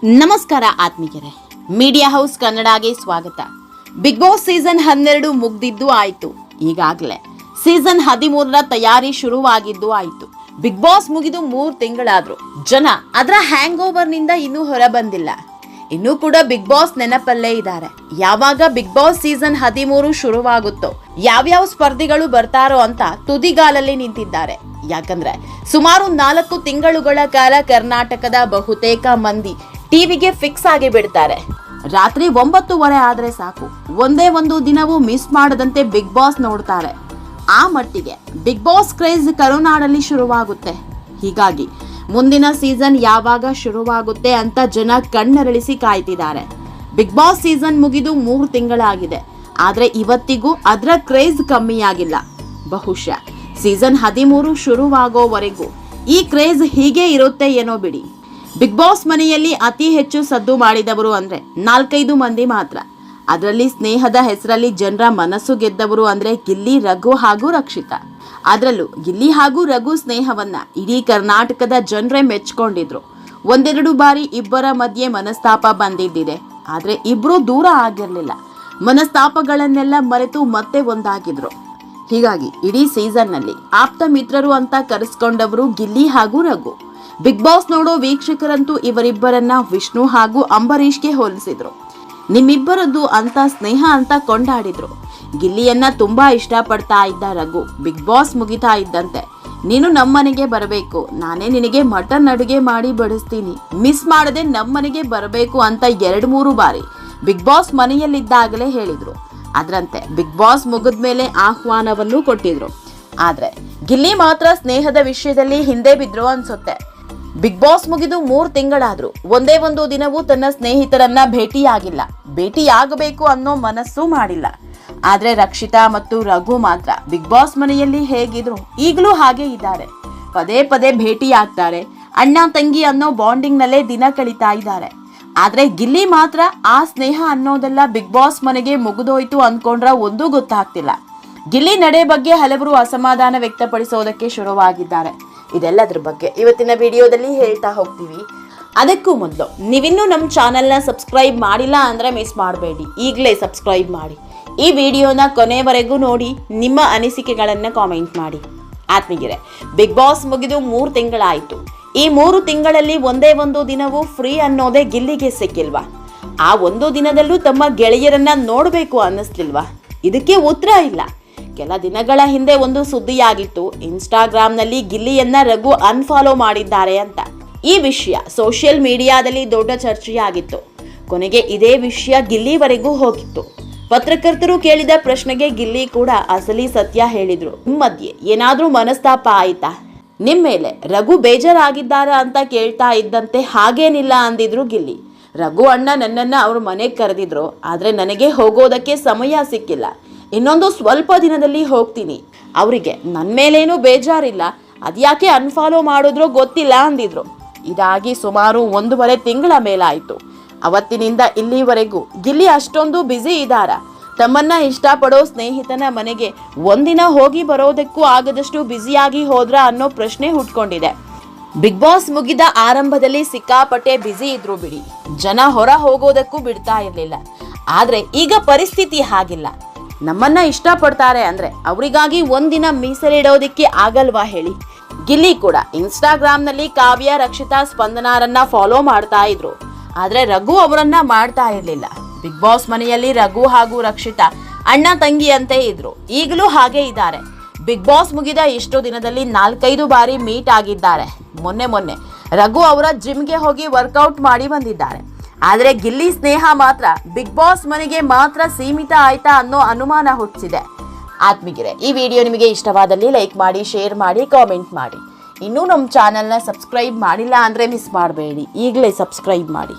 ನಮಸ್ಕಾರ ಆತ್ಮೀಯರೇ, media house ಕನ್ನಡಗೆ ಸ್ವಾಗತ. ಬಿಗ್ ಬಾಸ್ ಸೀಸನ್ 12 ಮುಗ್ದಿದ್ದು ಆಯ್ತು. ಈಗಾಗಲೇ ಸೀಸನ್ 13ರ ತಯಾರಿ ಶುರುವಾಗಿದ್ದು ಆಯ್ತು. ಬಿಗ್ ಬಾಸ್ ಮುಗಿದು 3 ತಿಂಗಳಾದ್ರು ಜನ ಅದರ ಹ್ಯಾಂಗ್ ಓವರ್ ನಿಂದ ಇನ್ನೂ ಹೊರ ಬಂದಿಲ್ಲ. ಇನ್ನೂ ಕೂಡ ಬಿಗ್ ಬಾಸ್ ನೆನಪಲ್ಲೇ ಇದ್ದಾರೆ. ಯಾವಾಗ ಬಿಗ್ ಬಾಸ್ ಸೀಸನ್ 13 ಶುರುವಾಗುತ್ತೋ, ಯಾವ್ಯಾವ ಸ್ಪರ್ಧಿಗಳು ಬರ್ತಾರೋ ಅಂತ ತುದಿಗಾಲಲ್ಲಿ ನಿಂತಿದ್ದಾರೆ. ಯಾಕಂದ್ರೆ ಸುಮಾರು 4 ತಿಂಗಳುಗಳ ಕಾಲ ಕರ್ನಾಟಕದ ಬಹುತೇಕ ಮಂದಿ ಟಿವಿಗೆ ಫಿಕ್ಸ್ ಆಗಿ ಬಿಡ್ತಾರೆ. ರಾತ್ರಿ 9:30 ಆದ್ರೆ ಸಾಕು, ಒಂದೇ ಒಂದು ದಿನವೂ ಮಿಸ್ ಮಾಡದಂತೆ ಬಿಗ್ ಬಾಸ್ ನೋಡ್ತಾರೆ. ಆ ಮಟ್ಟಿಗೆ ಬಿಗ್ ಬಾಸ್ ಕ್ರೇಜ್ ಕರುನಾಡಲ್ಲಿ ಶುರುವಾಗುತ್ತೆ. ಹೀಗಾಗಿ ಮುಂದಿನ ಸೀಸನ್ ಯಾವಾಗ ಶುರುವಾಗುತ್ತೆ ಅಂತ ಜನ ಕಣ್ಣರಳಿಸಿ ಕಾಯ್ತಿದ್ದಾರೆ. ಬಿಗ್ ಬಾಸ್ ಸೀಸನ್ ಮುಗಿದು 3 ತಿಂಗಳಾಗಿದೆ, ಆದ್ರೆ ಇವತ್ತಿಗೂ ಅದರ ಕ್ರೇಜ್ ಕಮ್ಮಿಯಾಗಿಲ್ಲ. ಬಹುಶಃ ಸೀಸನ್ 13 ಶುರುವಾಗೋವರೆಗೂ ಈ ಕ್ರೇಜ್ ಹೀಗೆ ಇರುತ್ತೆ ಏನೋ ಬಿಡಿ. ಬಿಗ್ ಬಾಸ್ ಮನೆಯಲ್ಲಿ ಅತಿ ಹೆಚ್ಚು ಸದ್ದು ಮಾಡಿದವರು ಅಂದ್ರೆ 4-5 ಮಂದಿ ಮಾತ್ರ. ಅದರಲ್ಲಿ ಸ್ನೇಹದ ಹೆಸರಲ್ಲಿ ಜನರ ಮನಸ್ಸು ಗೆದ್ದವರು ಅಂದ್ರೆ ಗಿಲ್ಲಿ, ರಘು ಹಾಗೂ ರಕ್ಷಿತಾ. ಅದರಲ್ಲೂ ಗಿಲ್ಲಿ ಹಾಗೂ ರಘು ಸ್ನೇಹವನ್ನ ಇಡೀ ಕರ್ನಾಟಕದ ಜನರೇ ಮೆಚ್ಕೊಂಡಿದ್ರು. ಒಂದೆರಡು ಬಾರಿ ಇಬ್ಬರ ಮಧ್ಯೆ ಮನಸ್ತಾಪ ಬಂದಿದ್ದಿದೆ, ಆದ್ರೆ ಇಬ್ರು ದೂರ ಆಗಿರ್ಲಿಲ್ಲ. ಮನಸ್ತಾಪಗಳನ್ನೆಲ್ಲ ಮರೆತು ಮತ್ತೆ ಒಂದಾಗಿದ್ರು. ಹೀಗಾಗಿ ಇಡೀ ಸೀಸನ್ ನಲ್ಲಿ ಆಪ್ತ ಮಿತ್ರರು ಅಂತ ಕರೆಸ್ಕೊಂಡವರು ಗಿಲ್ಲಿ ಹಾಗೂ ರಘು. ಬಿಗ್ ಬಾಸ್ ನೋಡೋ ವೀಕ್ಷಕರಂತೂ ಇವರಿಬ್ಬರನ್ನ ವಿಷ್ಣು ಹಾಗೂ ಅಂಬರೀಷ್ಗೆ ಹೋಲಿಸಿದ್ರು. ನಿಮ್ಮಿಬ್ಬರದ್ದು ಅಂತ ಸ್ನೇಹ ಅಂತ ಕೊಂಡಾಡಿದ್ರು. ಗಿಲ್ಲಿಯನ್ನ ತುಂಬಾ ಇಷ್ಟಪಡ್ತಾ ಇದ್ದ ರಘು ಬಿಗ್ ಬಾಸ್ ಮುಗಿತಾ ಇದ್ದಂತೆ, ನೀನು ನಮ್ಮನೆಗೆ ಬರಬೇಕು, ನಾನೇ ನಿನಗೆ ಮಟನ್ ಅಡುಗೆ ಮಾಡಿ ಬಡಿಸ್ತೀನಿ, ಮಿಸ್ ಮಾಡದೆ ನಮ್ಮನೆಗೆ ಬರಬೇಕು ಅಂತ 2-3 ಬಾರಿ ಬಿಗ್ ಬಾಸ್ ಮನೆಯಲ್ಲಿದ್ದಾಗಲೇ ಹೇಳಿದ್ರು. ಅದರಂತೆ ಬಿಗ್ ಬಾಸ್ ಮುಗಿದ್ಮೇಲೆ ಆಹ್ವಾನವನ್ನು ಕೊಟ್ಟಿದ್ರು. ಆದ್ರೆ ಗಿಲ್ಲಿ ಮಾತ್ರ ಸ್ನೇಹದ ವಿಷಯದಲ್ಲಿ ಹಿಂದೆ ಬಿದ್ರು ಅನ್ಸುತ್ತೆ. ಬಿಗ್ ಬಾಸ್ ಮುಗಿದು 3 ತಿಂಗಳಾದ್ರೂ ಒಂದೇ ಒಂದು ದಿನವೂ ತನ್ನ ಸ್ನೇಹಿತರನ್ನ ಭೇಟಿಯಾಗಬೇಕು ಅನ್ನೋ ಮನಸ್ಸು ಮಾಡಿಲ್ಲ. ಆದ್ರೆ ರಕ್ಷಿತಾ ಮತ್ತು ರಘು ಮಾತ್ರ ಬಿಗ್ ಬಾಸ್ ಮನೆಯಲ್ಲಿ ಹೇಗಿದ್ರು ಈಗಲೂ ಹಾಗೆ ಇದ್ದಾರೆ. ಪದೇ ಪದೇ ಭೇಟಿಯಾಗ್ತಾರೆ. ಅಣ್ಣ ತಂಗಿ ಅನ್ನೋ ಬಾಂಡಿಂಗ್ ನಲ್ಲೇ ದಿನ ಕಳೀತಾ ಇದ್ದಾರೆ. ಆದ್ರೆ ಗಿಲ್ಲಿ ಮಾತ್ರ ಆ ಸ್ನೇಹ ಅನ್ನೋದೆಲ್ಲ ಬಿಗ್ ಬಾಸ್ ಮನೆಗೆ ಮುಗಿದೋಯ್ತು ಅನ್ಕೊಂಡ್ರ ಒಂದೂ ಗೊತ್ತಾಗ್ತಿಲ್ಲ. ಗಿಲ್ಲಿ ನಡೆ ಬಗ್ಗೆ ಹಲವರು ಅಸಮಾಧಾನ ವ್ಯಕ್ತಪಡಿಸೋದಕ್ಕೆ ಶುರುವಾಗಿದ್ದಾರೆ. ಇದೆಲ್ಲದ್ರ ಬಗ್ಗೆ ಇವತ್ತಿನ ವಿಡಿಯೋದಲ್ಲಿ ಹೇಳ್ತಾ ಹೋಗ್ತೀವಿ. ಅದಕ್ಕೂ ಮೊದಲು ನೀವಿನ್ನೂ ನಮ್ಮ ಚಾನೆಲ್ನ ಸಬ್ಸ್ಕ್ರೈಬ್ ಮಾಡಿಲ್ಲ ಅಂದ್ರೆ ಮಿಸ್ ಮಾಡಬೇಡಿ, ಈಗಲೇ ಸಬ್ಸ್ಕ್ರೈಬ್ ಮಾಡಿ. ಈ ವಿಡಿಯೋನ ಕೊನೆವರೆಗೂ ನೋಡಿ, ನಿಮ್ಮ ಅನಿಸಿಕೆಗಳನ್ನ ಕಾಮೆಂಟ್ ಮಾಡಿ. ಆತ್ಮೀಯರೇ, ಬಿಗ್ ಬಾಸ್ ಮುಗಿದು 3 ತಿಂಗಳಾಯಿತು. ಈ 3 ತಿಂಗಳಲ್ಲಿ ಒಂದೇ ಒಂದು ದಿನವೂ ಫ್ರೀ ಅನ್ನೋದೇ ಗಿಲ್ಲಿಗೆ ಸಿಕ್ಕಿಲ್ವಾ? ಆ ಒಂದು ದಿನದಲ್ಲೂ ತಮ್ಮ ಗೆಳೆಯರನ್ನ ನೋಡಬೇಕು ಅನ್ನಿಸ್ಲಿಲ್ವಾ? ಇದಕ್ಕೆ ಉತ್ತರ ಇಲ್ಲ. ಕೆಲ ದಿನಗಳ ಹಿಂದೆ ಒಂದು ಸುದ್ದಿಯಾಗಿತ್ತು, ಇನ್ಸ್ಟಾಗ್ರಾಮ್ನಲ್ಲಿ ಗಿಲ್ಲಿಯನ್ನ ರಘು ಅನ್ಫಾಲೋ ಮಾಡಿದ್ದಾರೆ ಅಂತ. ಈ ವಿಷಯ ಸೋಷಿಯಲ್ ಮೀಡಿಯಾದಲ್ಲಿ ದೊಡ್ಡ ಚರ್ಚೆಯಾಗಿತ್ತು. ಕೊನೆಗೆ ಇದೇ ವಿಷಯ ಗಿಲ್ಲಿವರೆಗೂ ಹೋಗಿತ್ತು. ಪತ್ರಕರ್ತರು ಕೇಳಿದ ಪ್ರಶ್ನೆಗೆ ಗಿಲ್ಲಿ ಕೂಡ ಅಸಲಿ ಸತ್ಯ ಹೇಳಿದ್ರು. ನಿಮ್ಮ ಮಧ್ಯೆ ಏನಾದ್ರೂ ಮನಸ್ತಾಪ ಆಯ್ತಾ? ನಿಮ್ಮ ಮೇಲೆ ರಘು ಬೇಜಾರಾಗಿದ್ದಾರ ಅಂತ ಕೇಳ್ತಾ ಇದ್ದಂತೆ ಹಾಗೇನಿಲ್ಲ ಅಂದಿದ್ರು ಗಿಲ್ಲಿ. ರಘು ಅಣ್ಣ ನನ್ನನ್ನ ಅವ್ರ ಮನೆಗೆ ಕರೆದಿದ್ರು, ಆದ್ರೆ ನನಗೆ ಹೋಗೋದಕ್ಕೆ ಸಮಯ ಸಿಕ್ಕಿಲ್ಲ. ಇನ್ನೊಂದು ಸ್ವಲ್ಪ ದಿನದಲ್ಲಿ ಹೋಗ್ತೀನಿ. ಅವರಿಗೆ ನನ್ನ ಮೇಲೇನೂ ಬೇಜಾರಿಲ್ಲ, ಅದ್ಯಾಕೆ ಅನ್ಫಾಲೋ ಮಾಡಿದ್ರೋ ಗೊತ್ತಿಲ್ಲ ಅಂದಿದ್ರು. ಇದಾಗಿ ಸುಮಾರು 1.5 ತಿಂಗಳ ಮೇಲಾಯಿತು. ಅವತ್ತಿನಿಂದ ಇಲ್ಲಿವರೆಗೂ ಗಿಲ್ಲಿ ಅಷ್ಟೊಂದು ಬ್ಯುಸಿ ಇದ್ದಾರ? ತಮ್ಮನ್ನ ಇಷ್ಟಪಡೋ ಸ್ನೇಹಿತನ ಮನೆಗೆ ಒಂದಿನ ಹೋಗಿ ಬರೋದಕ್ಕೂ ಆಗದಷ್ಟು ಬ್ಯುಸಿಯಾಗಿ ಹೋದ್ರ ಅನ್ನೋ ಪ್ರಶ್ನೆ ಹುಟ್ಕೊಂಡಿದೆ. ಬಿಗ್ ಬಾಸ್ ಮುಗಿದ ಆರಂಭದಲ್ಲಿ ಸಿಕ್ಕಾಪಟ್ಟೆ ಬ್ಯುಸಿ ಇದ್ರು ಬಿಡಿ, ಜನ ಹೊರ ಹೋಗೋದಕ್ಕೂ ಬಿಡ್ತಾ ಇರ್ಲಿಲ್ಲ. ಆದ್ರೆ ಈಗ ಪರಿಸ್ಥಿತಿ ಹಾಗಿಲ್ಲ. ನಮ್ಮನ್ನ ಇಷ್ಟಪಡ್ತಾರೆ ಅಂದ್ರೆ ಅವರಿಗಾಗಿ ಒಂದಿನ ಮೀಸಲಿಡೋದಿಕ್ಕೆ ಆಗಲ್ವಾ ಹೇಳಿ? ಗಿಲ್ಲಿ ಕೂಡ ಇನ್ಸ್ಟಾಗ್ರಾಮ್ನಲ್ಲಿ ಕಾವ್ಯ, ರಕ್ಷಿತಾ, ಸ್ಪಂದನಾರನ್ನ ಫಾಲೋ ಮಾಡ್ತಾ ಇದ್ರು, ಆದ್ರೆ ರಘು ಅವರನ್ನ ಮಾಡ್ತಾ ಇರ್ಲಿಲ್ಲ. ಬಿಗ್ ಬಾಸ್ ಮನೆಯಲ್ಲಿ ರಘು ಹಾಗೂ ರಕ್ಷಿತಾ ಅಣ್ಣ ತಂಗಿ ಅಂತೆ ಇದ್ರು, ಈಗಲೂ ಹಾಗೆ ಇದ್ದಾರೆ. ಬಿಗ್ ಬಾಸ್ ಮುಗಿದ ಇಷ್ಟು ದಿನದಲ್ಲಿ 4-5 ಬಾರಿ ಮೀಟ್ ಆಗಿದ್ದಾರೆ. ಮೊನ್ನೆ ರಘು ಅವರ ಜಿಮ್ಗೆ ಹೋಗಿ ವರ್ಕೌಟ್ ಮಾಡಿ ಬಂದಿದ್ದಾರೆ. ಆದ್ರೆ ಗಿಲ್ಲಿ ಸ್ನೇಹ ಮಾತ್ರ ಬಿಗ್ ಬಾಸ್ ಮನೆಗೆ ಮಾತ್ರ ಸೀಮಿತ ಆಯ್ತಾ ಅನ್ನೋ ಅನುಮಾನ ಹುಟ್ಟಿಸಿದೆ. ಆತ್ಮೀಯರೇ, ಈ ವಿಡಿಯೋ ನಿಮಗೆ ಇಷ್ಟವಾದಲ್ಲಿ ಲೈಕ್ ಮಾಡಿ, ಶೇರ್ ಮಾಡಿ, ಕಾಮೆಂಟ್ ಮಾಡಿ. ಇನ್ನೂ ನಮ್ಮ ಚಾನೆಲ್ನ ಸಬ್ಸ್ಕ್ರೈಬ್ ಮಾಡಿಲ್ಲ ಅಂದ್ರೆ ಮಿಸ್ ಮಾಡಬೇಡಿ, ಈಗಲೇ ಸಬ್ಸ್ಕ್ರೈಬ್ ಮಾಡಿ.